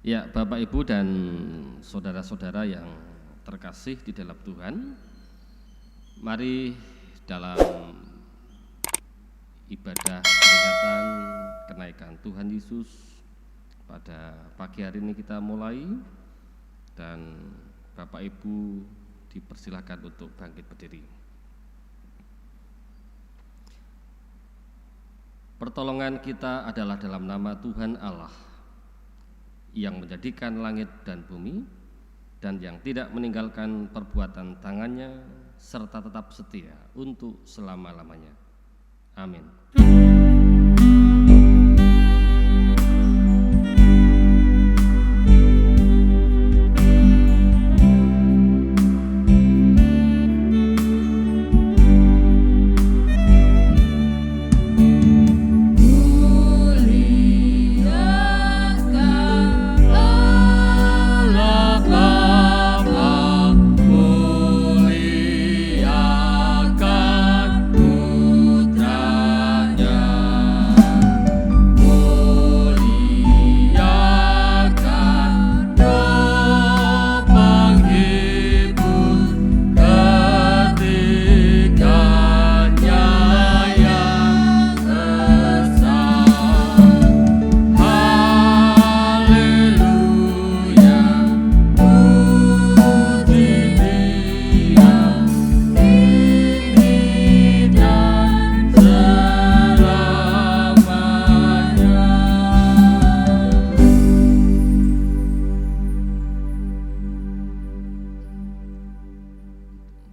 Ya, Bapak, Ibu, dan saudara-saudara yang terkasih di dalam Tuhan, mari dalam ibadah peringatan kenaikan Tuhan Yesus pada pagi hari ini kita mulai, dan Bapak Ibu dipersilakan untuk bangkit berdiri. Pertolongan kita adalah dalam nama Tuhan Allah yang menjadikan langit dan bumi dan yang tidak meninggalkan perbuatan tangannya serta tetap setia untuk selama-lamanya. Amin.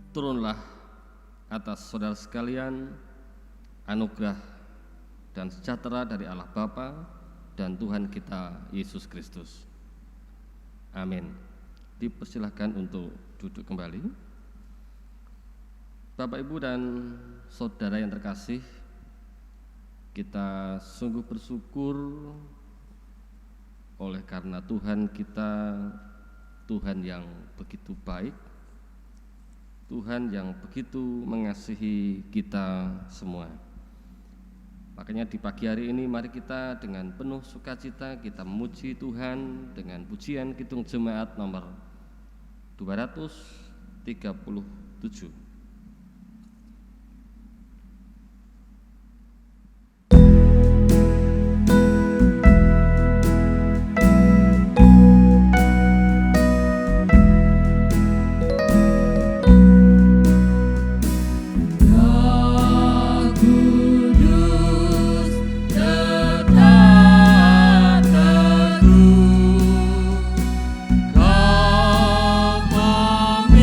Turunlah atas saudara sekalian anugerah dan sejahtera dari Allah Bapa dan Tuhan kita Yesus Kristus. Amin. Dipersilahkan untuk duduk kembali. Bapak, Ibu, dan saudara yang terkasih, kita sungguh bersyukur oleh karena Tuhan kita, Tuhan yang begitu baik, Tuhan yang begitu mengasihi kita semua. Makanya di pagi hari ini mari kita dengan penuh sukacita kita memuji Tuhan dengan pujian Kidung Jemaat nomor 237. Kau pemimpin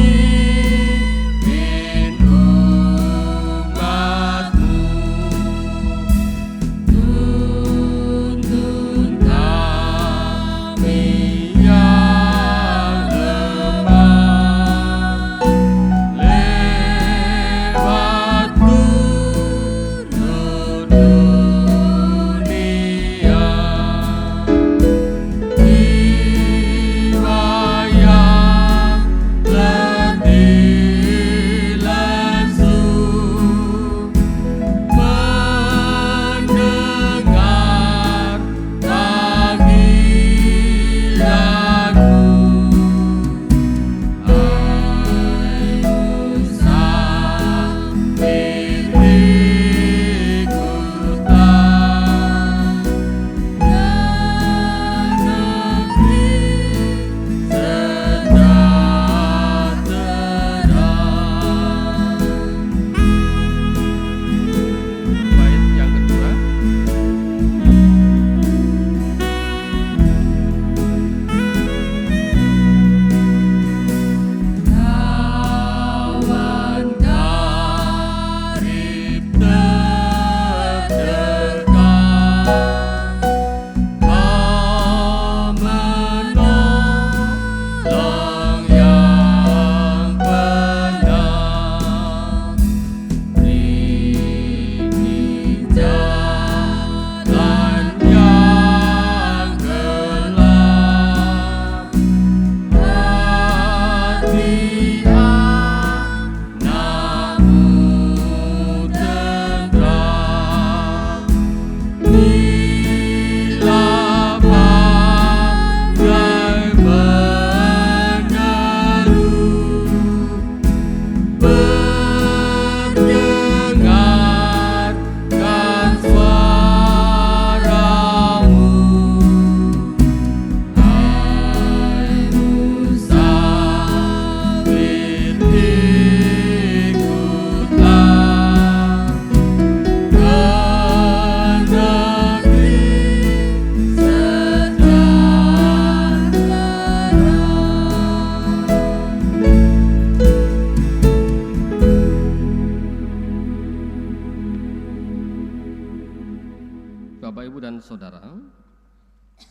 Ibu dan Saudara,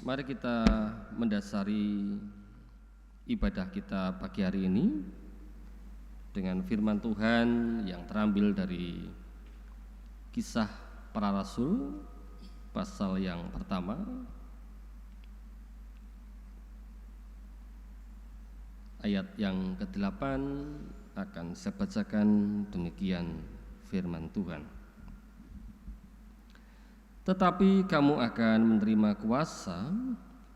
mari kita mendasari ibadah kita pagi hari ini dengan firman Tuhan yang terambil dari Kisah Para Rasul pasal yang pertama ayat yang ke-8 akan saya bacakan demikian firman Tuhan. Tetapi kamu akan menerima kuasa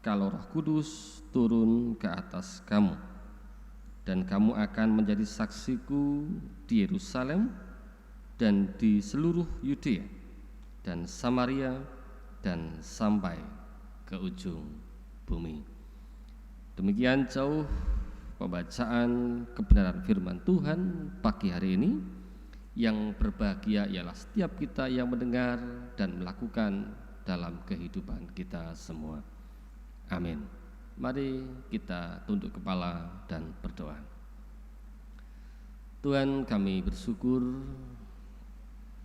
kalau Roh Kudus turun ke atas kamu, dan kamu akan menjadi saksiku di Yerusalem dan di seluruh Yudea dan Samaria dan sampai ke ujung bumi. Demikian jauh pembacaan kebenaran firman Tuhan pagi hari ini. Yang berbahagia ialah setiap kita yang mendengar dan melakukan dalam kehidupan kita semua. Amin. Mari kita tunduk kepala dan berdoa. Tuhan, kami bersyukur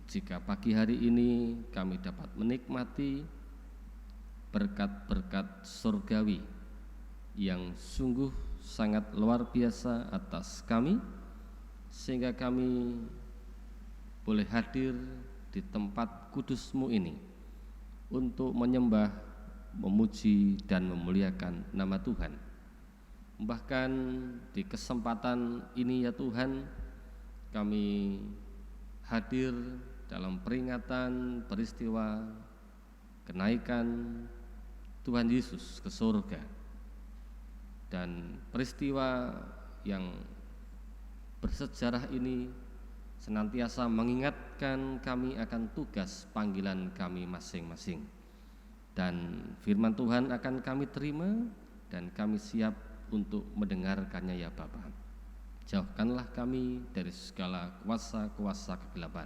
jika pagi hari ini kami dapat menikmati berkat-berkat surgawi yang sungguh sangat luar biasa atas kami, sehingga kami boleh hadir di tempat kudus-Mu ini untuk menyembah, memuji, dan memuliakan nama Tuhan. Bahkan di kesempatan ini ya Tuhan, kami hadir dalam peringatan peristiwa kenaikan Tuhan Yesus ke surga, dan peristiwa yang bersejarah ini senantiasa mengingatkan kami akan tugas panggilan kami masing-masing. Dan firman Tuhan akan kami terima dan kami siap untuk mendengarkannya ya Bapa. Jauhkanlah kami dari segala kuasa-kuasa kegelapan.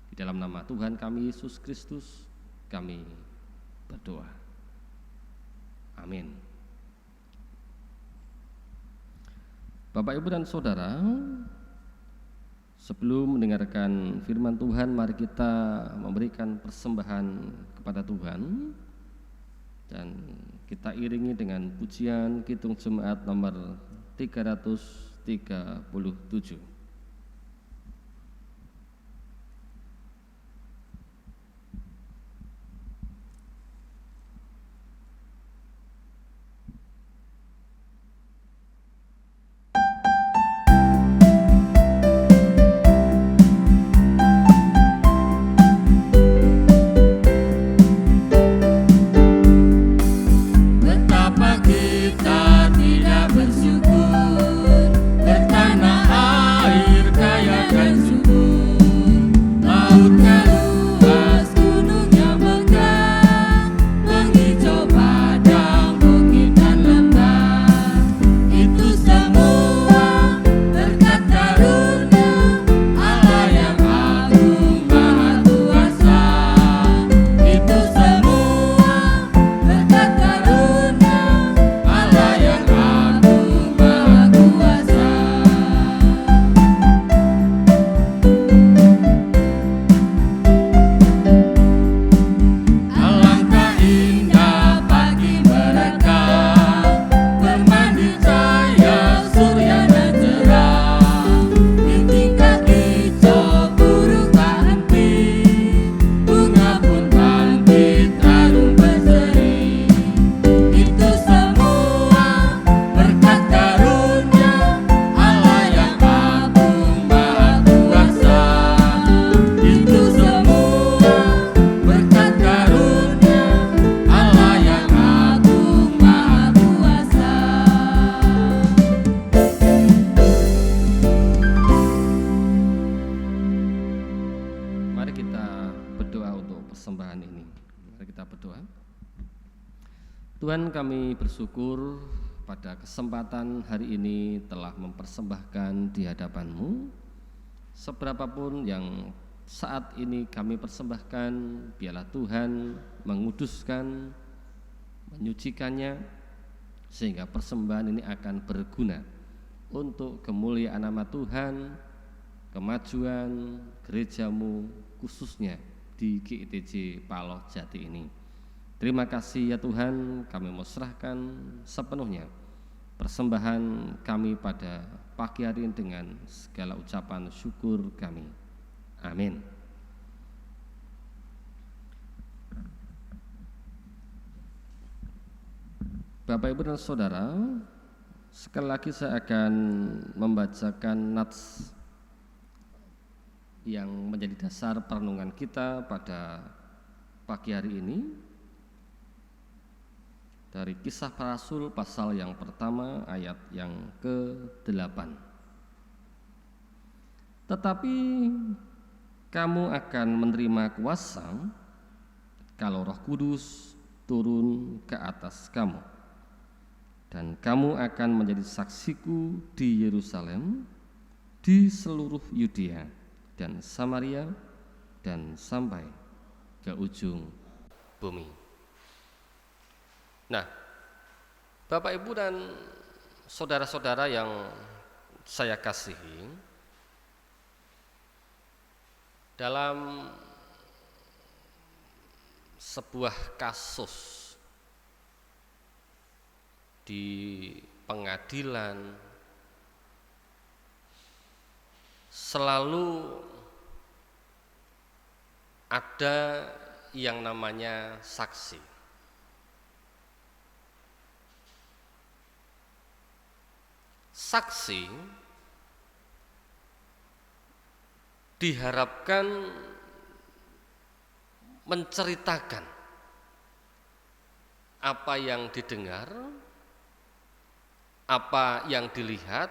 Di dalam nama Tuhan kami Yesus Kristus kami berdoa. Amin. Bapak, Ibu, dan Saudara, sebelum mendengarkan firman Tuhan, mari kita memberikan persembahan kepada Tuhan, dan kita iringi dengan pujian Kidung Jemaat nomor 337. Tuhan, kami bersyukur pada kesempatan hari ini telah mempersembahkan di hadapan-Mu seberapapun yang saat ini kami persembahkan. Biarlah Tuhan menguduskan, menyucikannya, sehingga persembahan ini akan berguna untuk kemuliaan nama Tuhan, kemajuan gereja-Mu khususnya di GITJ Paloh Jati ini. Terima kasih ya Tuhan, kami mau serahkan sepenuhnya persembahan kami pada pagi hari ini dengan segala ucapan syukur kami. Amin. Bapak, Ibu, dan Saudara, sekali lagi saya akan membacakan nats yang menjadi dasar perenungan kita pada pagi hari ini dari Kisah Para Rasul pasal yang pertama ayat yang ke-8. Tetapi kamu akan menerima kuasa kalau Roh Kudus turun ke atas kamu, dan kamu akan menjadi saksiku di Yerusalem, di seluruh Yudea dan Samaria, dan sampai ke ujung bumi. Nah, Bapak, Ibu, dan saudara-saudara yang saya kasihi, dalam sebuah kasus di pengadilan selalu ada yang namanya saksi. Saksi diharapkan menceritakan apa yang didengar, apa yang dilihat,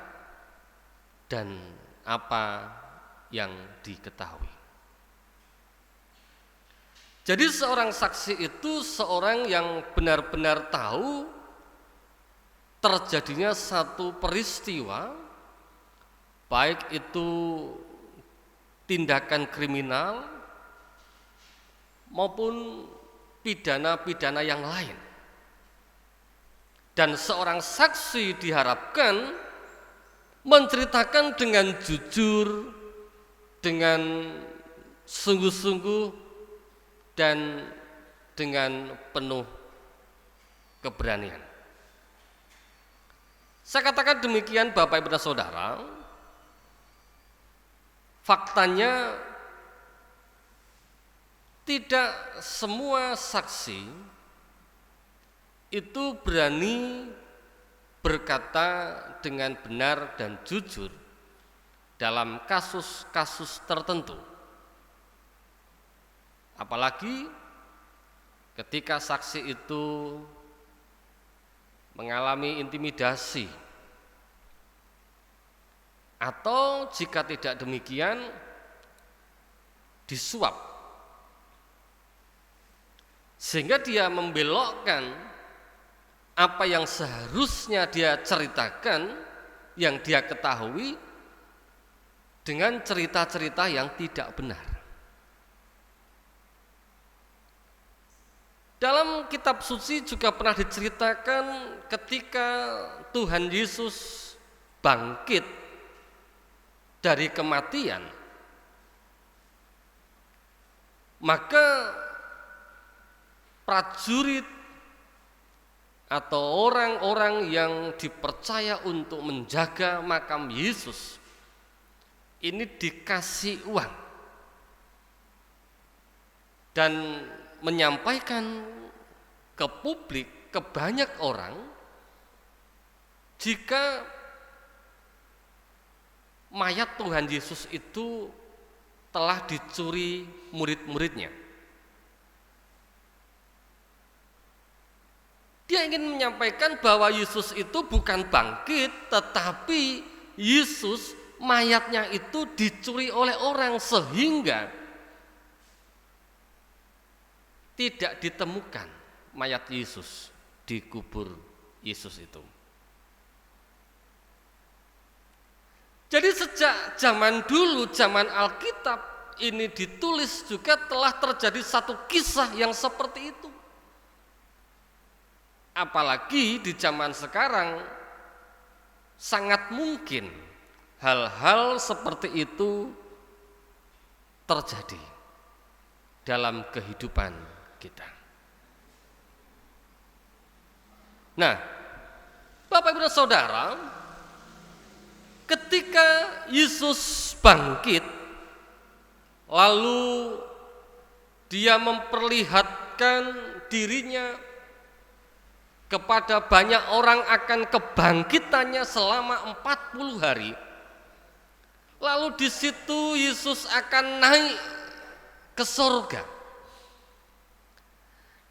dan apa yang diketahui. Jadi seorang saksi itu seorang yang benar-benar tahu terjadinya satu peristiwa, baik itu tindakan kriminal maupun pidana-pidana yang lain. Dan seorang saksi diharapkan menceritakan dengan jujur, dengan sungguh-sungguh, dan dengan penuh keberanian. Saya katakan demikian, Bapak, Ibu, dan Saudara, faktanya tidak semua saksi itu berani berkata dengan benar dan jujur dalam kasus-kasus tertentu. Apalagi ketika saksi itu mengalami intimidasi, atau jika tidak demikian disuap, sehingga dia membelokkan apa yang seharusnya dia ceritakan, yang dia ketahui, dengan cerita-cerita yang tidak benar. Dalam kitab suci juga pernah diceritakan ketika Tuhan Yesus bangkit dari kematian, maka prajurit atau orang-orang yang dipercaya untuk menjaga makam Yesus ini dikasih uang dan menyampaikan ke publik, ke banyak orang, jika mayat Tuhan Yesus itu telah dicuri murid-muridnya. Dia ingin menyampaikan bahwa Yesus itu bukan bangkit, tetapi Yesus mayatnya itu dicuri oleh orang sehingga tidak ditemukan mayat Yesus di kubur Yesus itu. Jadi sejak zaman dulu, zaman Alkitab ini ditulis, juga telah terjadi satu kisah yang seperti itu. Apalagi di zaman sekarang sangat mungkin hal-hal seperti itu terjadi dalam kehidupan kita. Nah, Bapak Ibu dan Saudara, ketika Yesus bangkit, lalu dia memperlihatkan dirinya kepada banyak orang akan kebangkitannya selama 40 hari. Lalu di situ Yesus akan naik ke surga.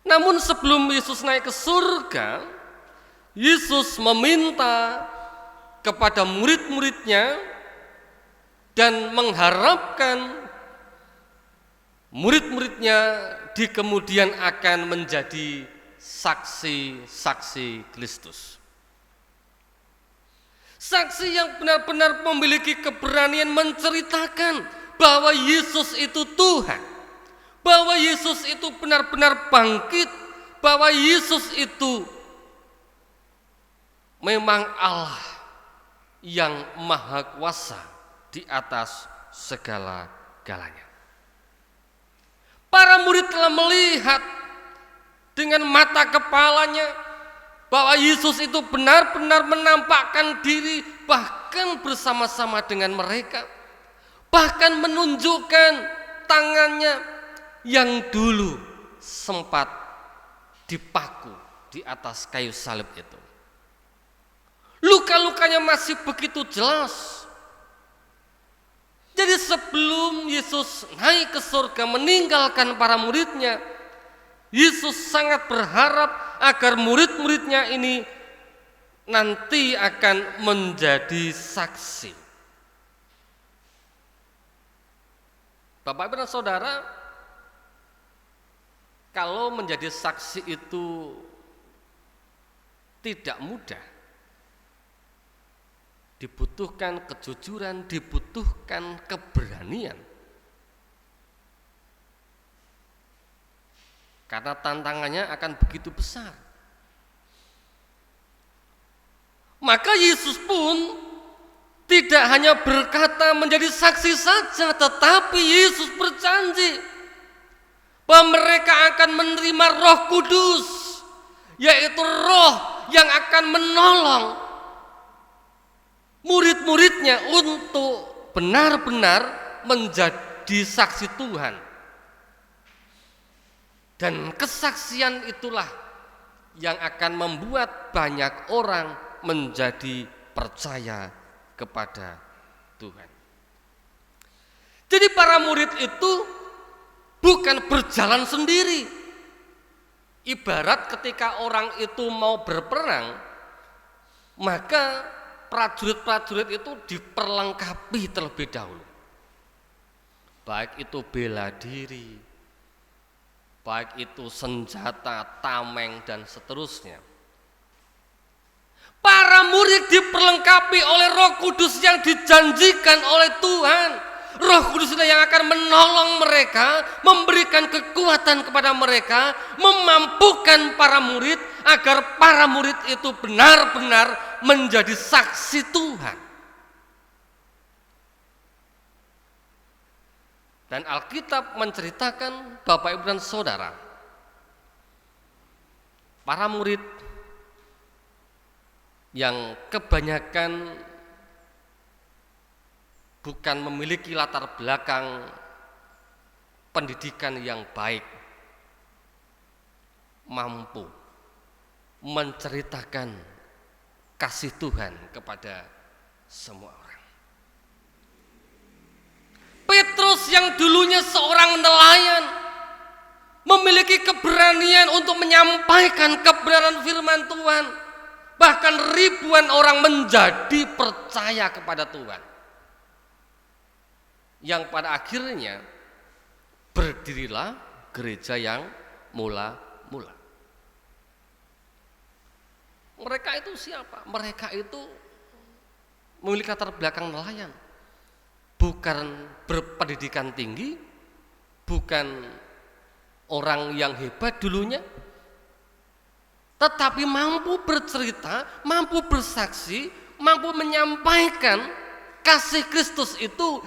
Namun sebelum Yesus naik ke surga, Yesus meminta kepada murid-muridnya dan mengharapkan murid-muridnya di kemudian akan menjadi saksi-saksi Kristus. Saksi yang benar-benar memiliki keberanian menceritakan bahwa Yesus itu Tuhan, bahwa Yesus itu benar-benar bangkit, bahwa Yesus itu memang Allah yang maha kuasa di atas segala-galanya. Para murid telah melihat dengan mata kepalanya bahwa Yesus itu benar-benar menampakkan diri bahkan bersama-sama dengan mereka, bahkan menunjukkan tangannya yang dulu sempat dipaku di atas kayu salib itu. Luka-lukanya masih begitu jelas. Jadi sebelum Yesus naik ke surga meninggalkan para muridnya, Yesus sangat berharap agar murid-muridnya ini nanti akan menjadi saksi. Bapak Ibu dan Saudara, kalau menjadi saksi itu tidak mudah. Dibutuhkan kejujuran, dibutuhkan keberanian. Karena tantangannya akan begitu besar. Maka Yesus pun tidak hanya berkata menjadi saksi saja, tetapi Yesus berjanji bahwa mereka akan menerima Roh Kudus, yaitu Roh yang akan menolong murid-muridnya untuk benar-benar menjadi saksi Tuhan. Dan kesaksian itulah yang akan membuat banyak orang menjadi percaya kepada Tuhan. Jadi para murid itu bukan berjalan sendiri. Ibarat ketika orang itu mau berperang, maka prajurit-prajurit itu diperlengkapi terlebih dahulu. Baik itu bela diri, baik itu senjata, tameng, dan seterusnya. Para murid diperlengkapi oleh Roh Kudus yang dijanjikan oleh Tuhan. Roh Kudus yang akan menolong mereka, memberikan kekuatan kepada mereka, memampukan para murid agar para murid itu benar-benar menjadi saksi Tuhan. Dan Alkitab menceritakan, Bapak Ibu dan Saudara, para murid yang kebanyakan bukan memiliki latar belakang pendidikan yang baik, mampu menceritakan kasih Tuhan kepada semua orang. Petrus yang dulunya seorang nelayan memiliki keberanian untuk menyampaikan kebenaran firman Tuhan. Bahkan ribuan orang menjadi percaya kepada Tuhan. Yang pada akhirnya berdirilah gereja yang mula-mula. Mereka itu siapa? Mereka itu memiliki latar belakang nelayan. Bukan berpendidikan tinggi, bukan orang yang hebat dulunya, tetapi mampu bercerita, mampu bersaksi, mampu menyampaikan kasih Kristus itu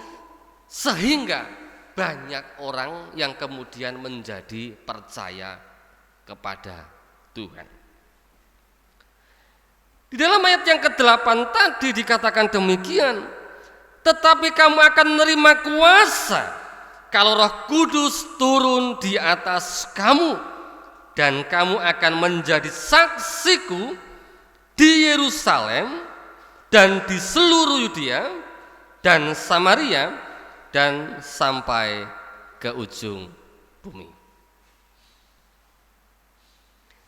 sehingga banyak orang yang kemudian menjadi percaya kepada Tuhan. Di dalam ayat yang ke-8 tadi dikatakan demikian, tetapi kamu akan menerima kuasa kalau Roh Kudus turun di atas kamu, dan kamu akan menjadi saksiku di Yerusalem dan di seluruh Yudea dan Samaria dan sampai ke ujung bumi.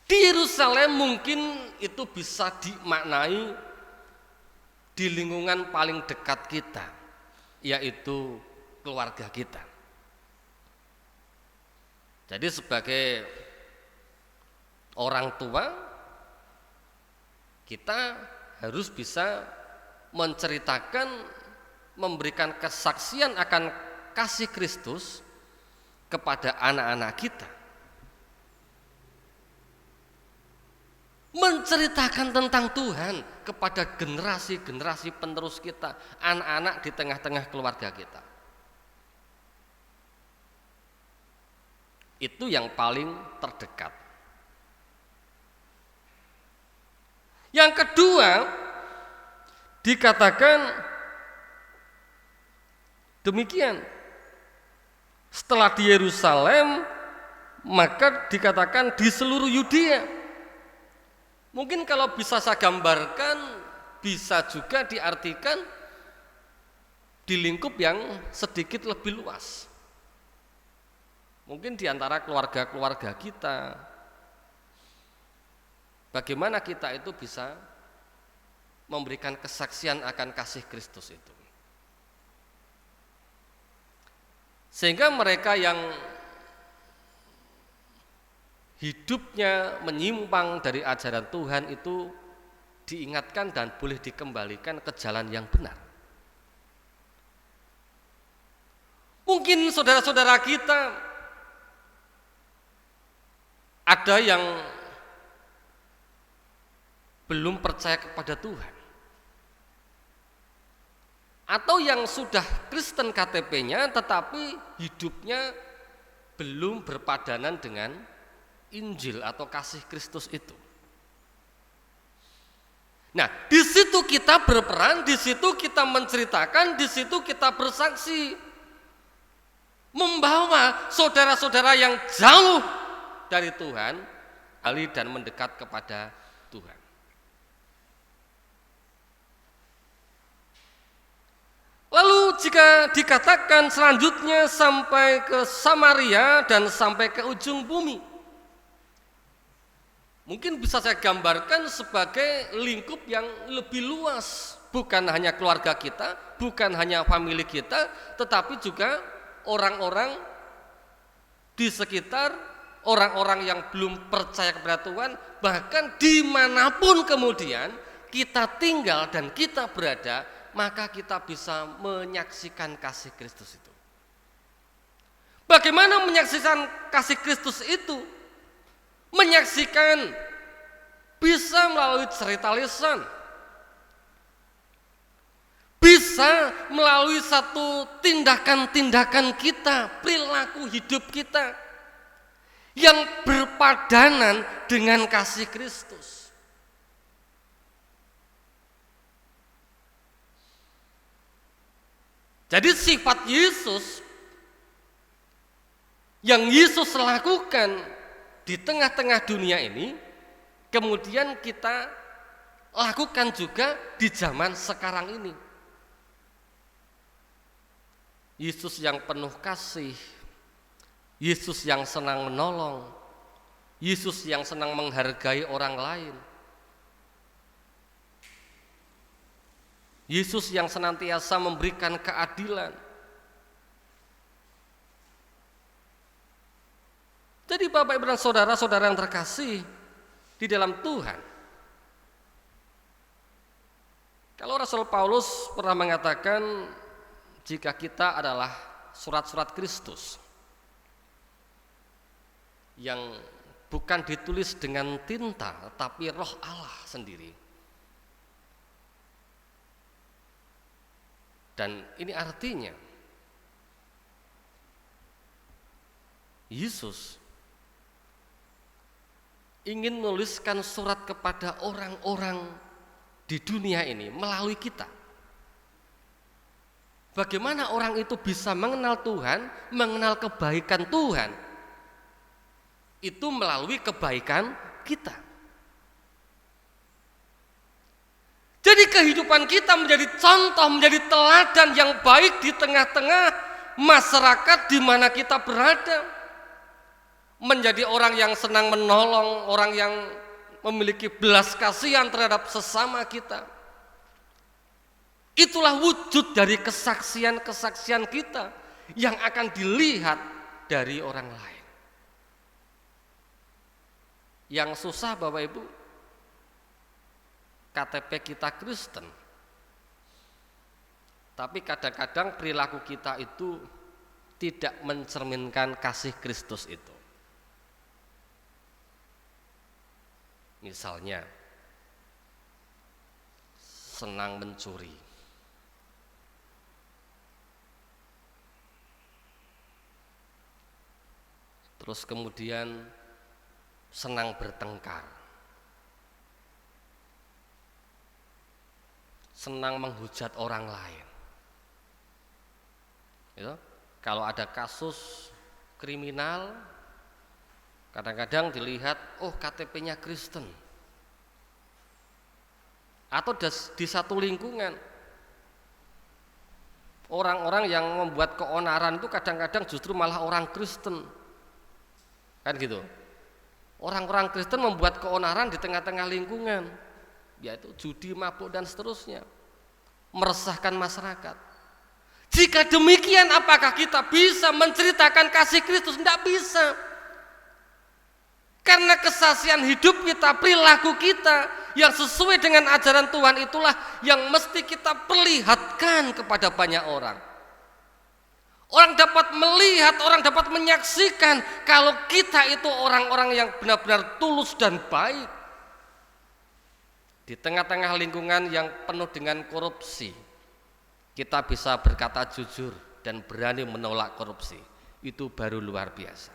Di Yerusalem mungkin itu bisa dimaknai di lingkungan paling dekat kita, yaitu keluarga kita. Jadi sebagai orang tua, kita harus bisa menceritakan, memberikan kesaksian akan kasih Kristus kepada anak-anak kita. Menceritakan tentang Tuhan kepada generasi-generasi penerus kita, anak-anak di tengah-tengah keluarga kita. Itu yang paling terdekat. Yang kedua, dikatakan demikian. Setelah di Yerusalem, maka dikatakan di seluruh Yudea. Mungkin kalau bisa saya gambarkan, bisa juga diartikan di lingkup yang sedikit lebih luas. Mungkin di antara keluarga-keluarga kita, bagaimana kita itu bisa memberikan kesaksian akan kasih Kristus itu. Sehingga mereka yang hidupnya menyimpang dari ajaran Tuhan itu diingatkan dan boleh dikembalikan ke jalan yang benar. Mungkin saudara-saudara kita ada yang belum percaya kepada Tuhan, atau yang sudah Kristen KTP-nya tetapi hidupnya belum berpadanan dengan Injil atau kasih Kristus itu. Nah, di situ kita berperan, di situ kita menceritakan, di situ kita bersaksi, membawa saudara-saudara yang jauh dari Tuhan kembali dan mendekat kepada Tuhan. Lalu jika dikatakan selanjutnya sampai ke Samaria dan sampai ke ujung bumi, mungkin bisa saya gambarkan sebagai lingkup yang lebih luas, bukan hanya keluarga kita, bukan hanya famili kita, tetapi juga orang-orang di sekitar, orang-orang yang belum percaya kepada Tuhan, bahkan dimanapun kemudian kita tinggal dan kita berada, maka kita bisa menyaksikan kasih Kristus itu. Bagaimana menyaksikan kasih Kristus itu? Menyaksikan bisa melalui cerita lisan, bisa melalui satu tindakan-tindakan kita, perilaku hidup kita yang berpadanan dengan kasih Kristus. Jadi sifat Yesus yang Yesus lakukan di tengah-tengah dunia ini, kemudian kita lakukan juga di zaman sekarang ini. Yesus yang penuh kasih, Yesus yang senang menolong, Yesus yang senang menghargai orang lain, Yesus yang senantiasa memberikan keadilan. Jadi Bapak Ibu dan saudara-saudara yang terkasih di dalam Tuhan, kalau Rasul Paulus pernah mengatakan jika kita adalah surat-surat Kristus yang bukan ditulis dengan tinta tetapi Roh Allah sendiri. Dan ini artinya Yesus ingin menuliskan surat kepada orang-orang di dunia ini melalui kita. Bagaimana orang itu bisa mengenal Tuhan, mengenal kebaikan Tuhan? Itu melalui kebaikan kita. Jadi kehidupan kita menjadi contoh, menjadi teladan yang baik di tengah-tengah masyarakat di mana kita berada. Menjadi orang yang senang menolong, orang yang memiliki belas kasihan terhadap sesama kita. Itulah wujud dari kesaksian-kesaksian kita yang akan dilihat dari orang lain. Yang susah Bapak Ibu, KTP kita Kristen, tapi kadang-kadang perilaku kita itu tidak mencerminkan kasih Kristus itu. Misalnya, senang mencuri. Terus kemudian senang bertengkar, senang menghujat orang lain. Ya, kalau ada kasus kriminal, kadang-kadang dilihat, oh KTP-nya Kristen. Atau di satu lingkungan, orang-orang yang membuat keonaran itu kadang-kadang justru malah orang Kristen. Kan gitu. Orang-orang Kristen membuat keonaran di tengah-tengah lingkungan, yaitu judi, mabuk dan seterusnya, meresahkan masyarakat. Jika demikian, apakah kita bisa menceritakan kasih Kristus? Tidak bisa. Karena kesaksian hidup kita, perilaku kita yang sesuai dengan ajaran Tuhan itulah yang mesti kita perlihatkan kepada banyak orang. Orang dapat melihat, orang dapat menyaksikan kalau kita itu orang-orang yang benar-benar tulus dan baik. Di tengah-tengah lingkungan yang penuh dengan korupsi, kita bisa berkata jujur dan berani menolak korupsi. Itu baru luar biasa.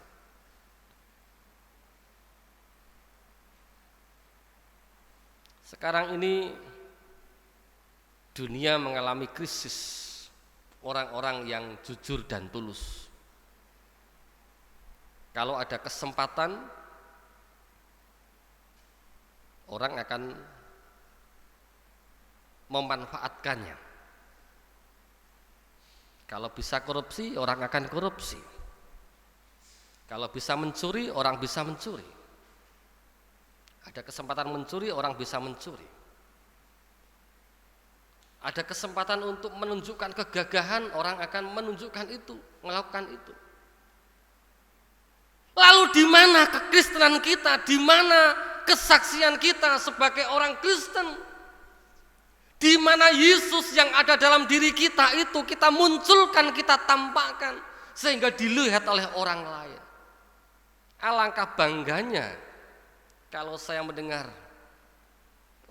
Sekarang ini dunia mengalami krisis orang-orang yang jujur dan tulus. Kalau ada kesempatan, orang akan memanfaatkannya. Kalau bisa korupsi, orang akan korupsi. Kalau bisa mencuri, orang bisa mencuri. Ada kesempatan mencuri, orang bisa mencuri. Ada kesempatan untuk menunjukkan kegagahan, orang akan menunjukkan itu, melakukan itu. Lalu di mana kekristenan kita, di mana kesaksian kita sebagai orang Kristen? Di mana Yesus yang ada dalam diri kita itu kita munculkan, kita tampakkan sehingga dilihat oleh orang lain. Alangkah bangganya kalau saya mendengar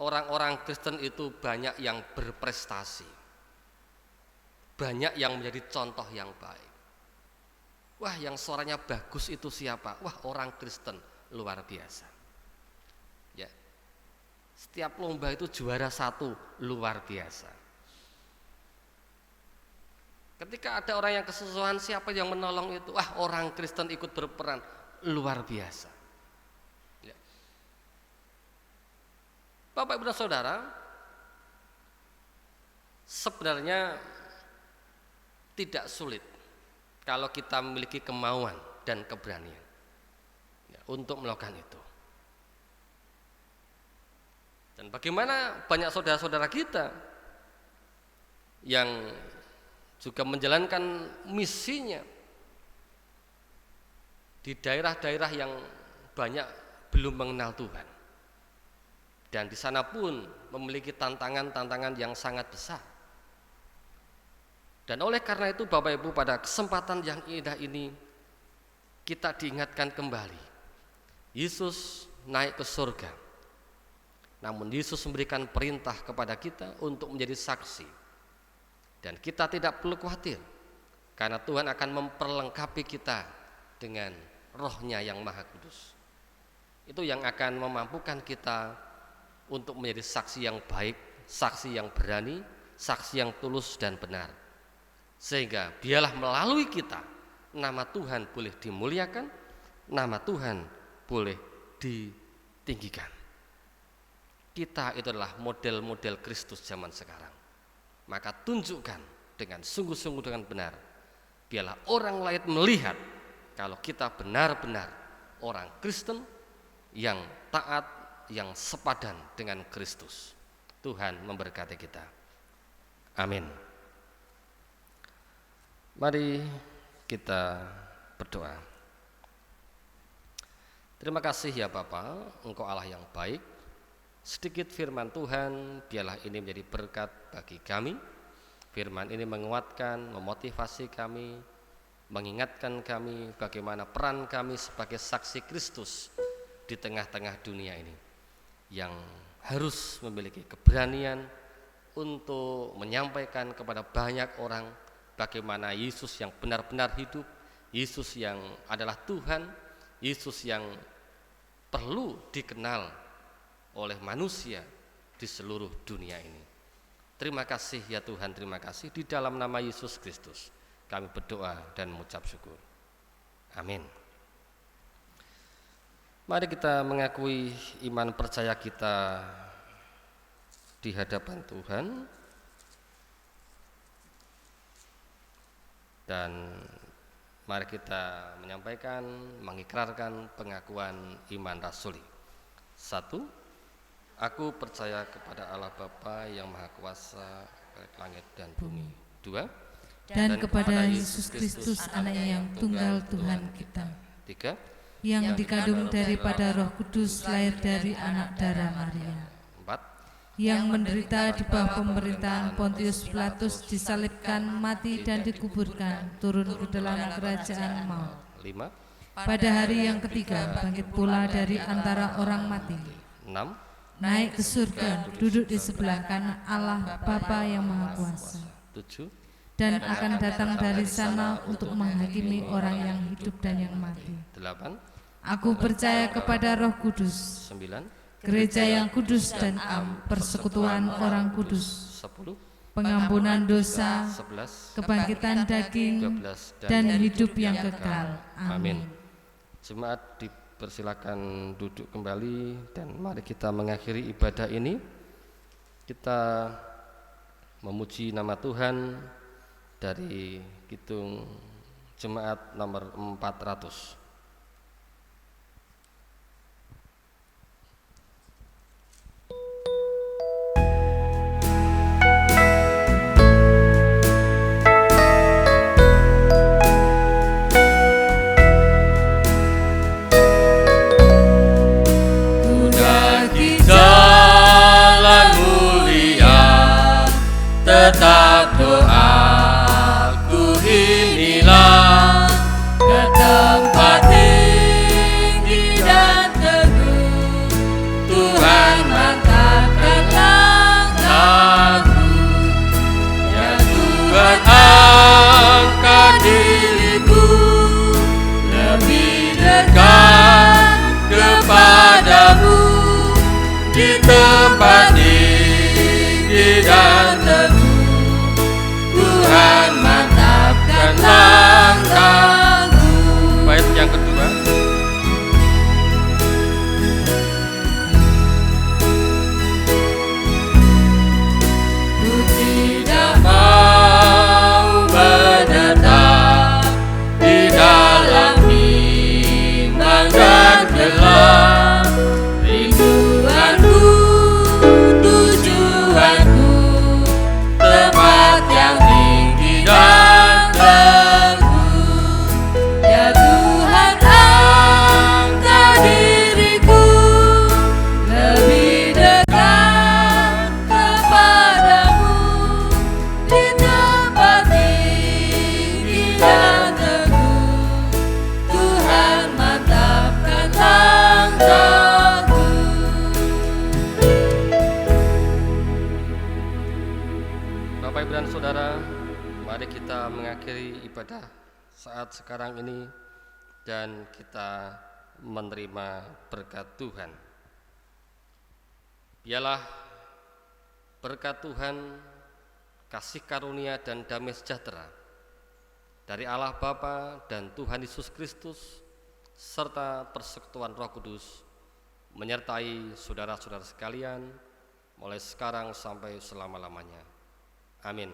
orang-orang Kristen itu banyak yang berprestasi, banyak yang menjadi contoh yang baik. Wah, yang suaranya bagus itu siapa? Wah, orang Kristen, luar biasa. Ya, setiap lomba itu juara 1, luar biasa. Ketika ada orang yang kesusahan, siapa yang menolong itu? Wah, orang Kristen ikut berperan, luar biasa. Ya. Bapak Ibu dan Saudara, sebenarnya tidak sulit kalau kita memiliki kemauan dan keberanian ya, untuk melakukan itu. Dan bagaimana banyak saudara-saudara kita yang juga menjalankan misinya di daerah-daerah yang banyak belum mengenal Tuhan. Dan di sana pun memiliki tantangan-tantangan yang sangat besar. Dan oleh karena itu Bapak Ibu, pada kesempatan yang indah ini kita diingatkan kembali. Yesus naik ke surga. Namun Yesus memberikan perintah kepada kita untuk menjadi saksi. Dan kita tidak perlu khawatir, karena Tuhan akan memperlengkapi kita dengan Roh-Nya yang Maha Kudus. Itu yang akan memampukan kita untuk menjadi saksi yang baik saksi yang berani, saksi yang tulus dan benar. Sehingga biarlah melalui kita nama Tuhan boleh dimuliakan, nama Tuhan boleh ditinggikan. Kita itu adalah model-model Kristus zaman sekarang. Maka tunjukkan dengan sungguh-sungguh dengan benar. Biarlah orang lain melihat kalau kita benar-benar orang Kristen yang taat, yang sepadan dengan Kristus. Tuhan memberkati kita. Amin. Mari kita berdoa. Terima kasih ya Bapa, Engkau Allah yang baik. Sedikit firman Tuhan, biarlah ini menjadi berkat bagi kami. Firman ini menguatkan, memotivasi kami, mengingatkan kami bagaimana peran kami sebagai saksi Kristus di tengah-tengah dunia ini, yang harus memiliki keberanian untuk menyampaikan kepada banyak orang bagaimana Yesus yang benar-benar hidup, Yesus yang adalah Tuhan, Yesus yang perlu dikenal oleh manusia di seluruh dunia ini. Terima kasih ya Tuhan, terima kasih. Di dalam nama Yesus Kristus kami berdoa dan mengucap syukur. Amin. Mari kita mengakui iman percaya kita di hadapan Tuhan, dan mari kita menyampaikan, mengikrarkan pengakuan iman rasuli. 1. Aku percaya kepada Allah Bapa yang Maha Kuasa, langit dan bumi. 2. Dan kepada Yesus Kristus Anaknya yang tunggal Tuhan kita, 3. yang dikandung daripada Roh Kudus, lahir dari anak darah Maria, 4. yang menderita di bawah pemerintahan Pontius Pilatus, disalibkan, mati dan dikuburkan, turun ke dalam kerajaan maut. 5. Pada hari yang ketiga bangkit pula dari antara orang mati, 6. naik ke surga, duduk di sebelah kanan Allah Bapa yang Maha Kuasa, 7. dan akan datang dari sana untuk menghakimi orang yang hidup dan yang mati. 8. Aku percaya kepada Roh Kudus, 9. gereja yang kudus dan am, persekutuan orang kudus, 10. pengampunan dosa, 11. kebangkitan daging, 12. dan hidup yang kekal. Amin. Jemaat dipersilakan duduk kembali, dan mari kita mengakhiri ibadah ini. Kita memuji nama Tuhan dari Kidung Jemaat nomor 400. Tetap doaku inilah ke tempat tinggi dan teguh. Tuhan mantapkan langkahku, ya Tuhan angkat diriku lebih dekat kepadamu di tempat tinggi dan teguh. Tuhan mantapkan langkahku. Bait yang kedua. Ku tidak mau menetap di dalam bimbang dan gelap. Rinduanku, tujuanku, tempat yang tinggi dan teguh. Ya Tuhan, angkat diriku lebih dekat kepadamu di tempat tinggi dan teguh. Tuhan mantapkan langkahku. Bapak, Ibu dan Saudara, mari kita mengakhiri ibadah saat sekarang ini dan kita menerima berkat Tuhan. Biarlah Berkat Tuhan, kasih karunia dan damai sejahtera dari Allah Bapa dan Tuhan Yesus Kristus serta persekutuan Roh Kudus menyertai saudara-saudara sekalian mulai sekarang sampai selama-lamanya. Amin.